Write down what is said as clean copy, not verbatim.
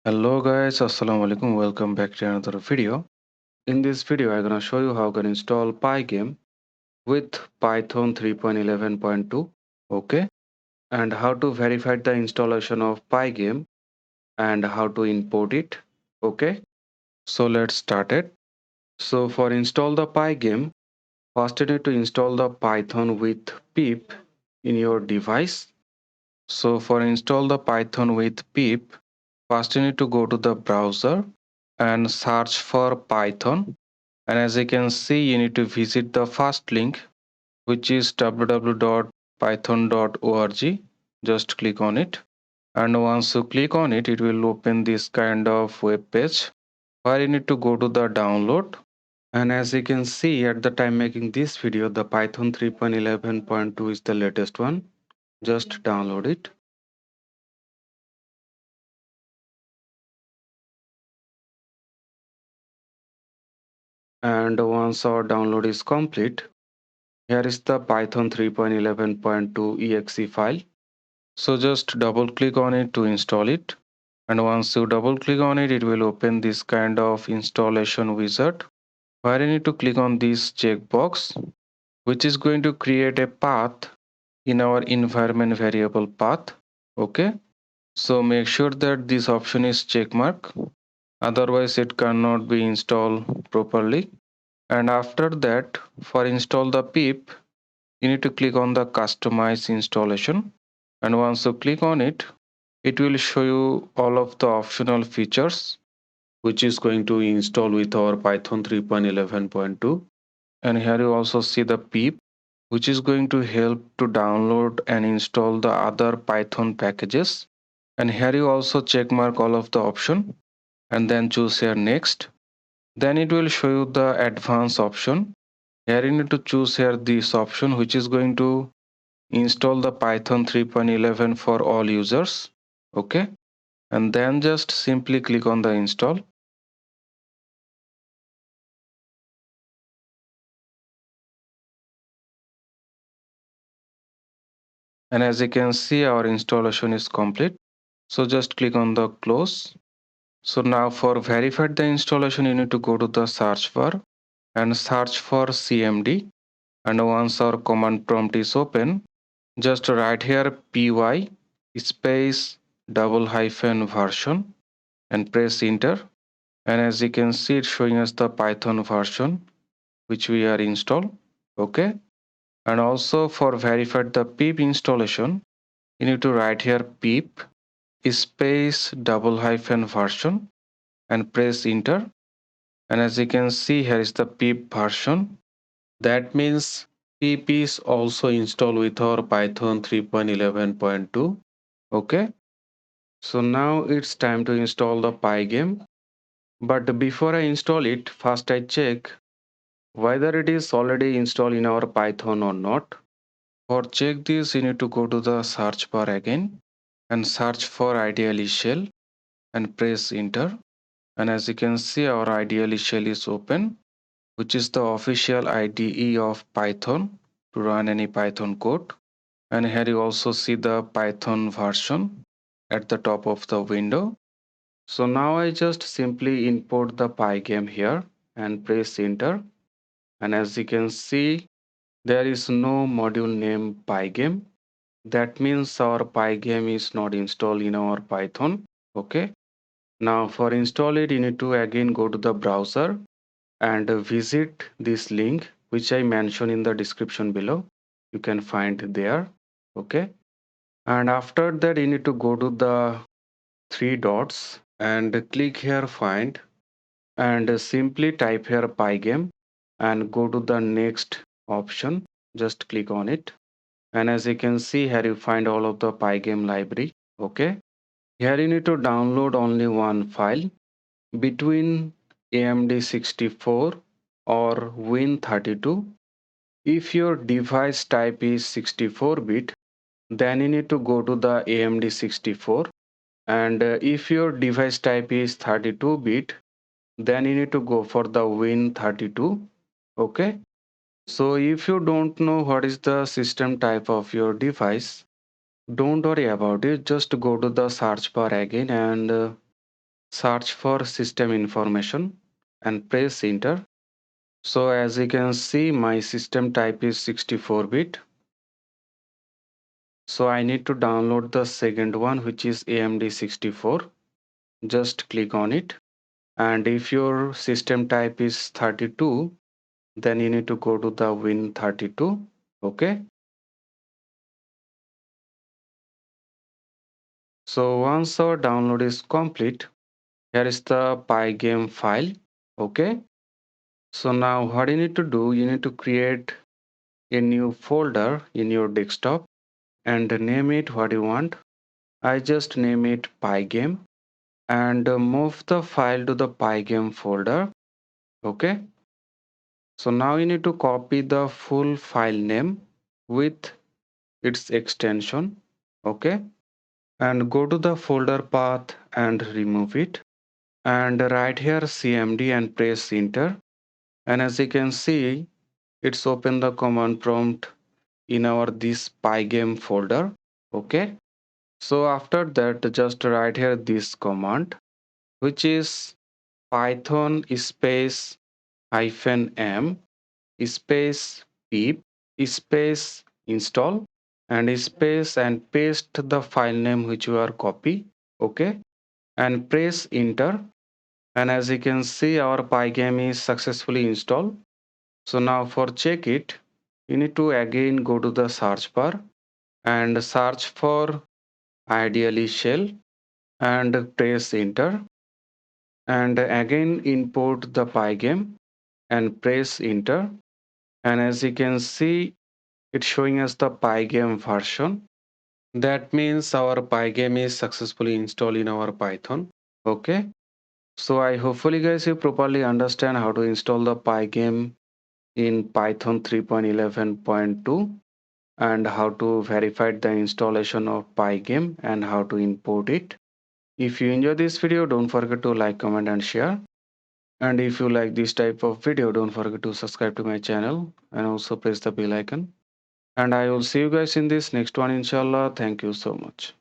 Hello guys, assalamu alaikum. Welcome back to another video. In this video, I'm gonna show you how you can install Pygame with Python 3.11.2. Okay, and how to verify the installation of Pygame and how to import it. Okay, so let's start it. So for install the Pygame, first you need to install the Python with pip in your device. So for install the Python with pip, first you need to go to the browser and search for Python. And as you can see, you need to visit the first link, which is www.python.org. Just click on it. And once you click on it, it will open this kind of web page where you need to go to the download. And as you can see at the time making this video, the Python 3.11.2 is the latest one. Just download it. And once our download is complete, here is the Python 3.11.2 exe file. So just double click on it to install it. And once you double click on it, it will open this kind of installation wizard where you need to click on this checkbox, which is going to create a path in our environment variable path. Okay. So make sure that this option is check mark. Otherwise it cannot be installed properly. And after that, for install the pip, you need to click on the customize installation. And once you click on it, it will show you all of the optional features which is going to install with our Python 3.11.2. And here you also see the pip, which is going to help to download and install the other Python packages. And here you also check mark all of the option and then choose here next. Then it will show you the advanced option. Here you need to choose here this option, which is going to install the Python 3.11 for all users. Okay, and then just simply click on the install. And as you can see, our installation is complete. So just click on the close. So now for verified the installation, you need to go to the search bar and search for cmd. And once our command prompt is open, just write here py space double hyphen version and press enter. And as you can see, it's showing us the Python version which we are installed. Okay. And also for verified the pip installation, you need to write here pip space double hyphen version and press enter. And as you can see, here is the pip version. That means pip is also installed with our Python 3.11.2. Okay. So now it's time to install the Pygame. But before I install it, first I check whether it is already installed in our Python or not. For check this, you need to go to the search bar again and search for ideally shell and press enter. And as you can see, our ideally shell is open, which is the official IDE of Python to run any Python code. And here you also see the Python version at the top of the window. So now I just simply import the Pygame here and press enter. And as you can see, there is no module name Pygame. That means our Pygame is not installed in our Python. Okay. Now for install it, you need to again go to the browser and visit this link which I mentioned in the description below. You can find there. Okay. And after that, you need to go to the three dots and click here find and simply type here Pygame and go to the next option. Just click on it. And as you can see here, you find all of the Pygame library. Okay. Here you need to download only one file between AMD 64 or Win32. If your device type is 64-bit, then you need to go to the AMD 64. And if your device type is 32-bit, then you need to go for the Win32. Okay. So if you don't know what is the system type of your device, don't worry about it. Just go to the search bar again and search for system information and press enter. So as you can see, my system type is 64-bit. So I need to download the second one, which is AMD 64. Just click on it. And if your system type is 32, then you need to go to the Win32. Okay. So once our download is complete, here is the Pygame file. Okay. So now what you need to do, you need to create a new folder in your desktop and name it what you want. I just name it Pygame and move the file to the Pygame folder. Okay. So now you need to copy the full file name with its extension. Okay. And go to the folder path and remove it. And right here CMD and press enter. And as you can see, it's open the command prompt in our this Pygame folder. Okay. So after that, just write here this command, which is python space -m space pip space install and space and paste the file name which you are copy. Okay. And press enter. And as you can see, our Pygame is successfully installed. So now for check it, you need to again go to the search bar and search for ideally shell and press enter. And again import the Pygame and press enter. And as you can see, it's showing us the Pygame version. That means our Pygame is successfully installed in our Python. Okay. So I hopefully guys you properly understand how to install the Pygame in Python 3.11.2 and how to verify the installation of Pygame and how to import it. If you enjoy this video, don't forget to like, comment and share. And if you like this type of video, don't forget to subscribe to my channel and also press the bell icon. And I will see you guys in this next one inshallah. Thank you so much.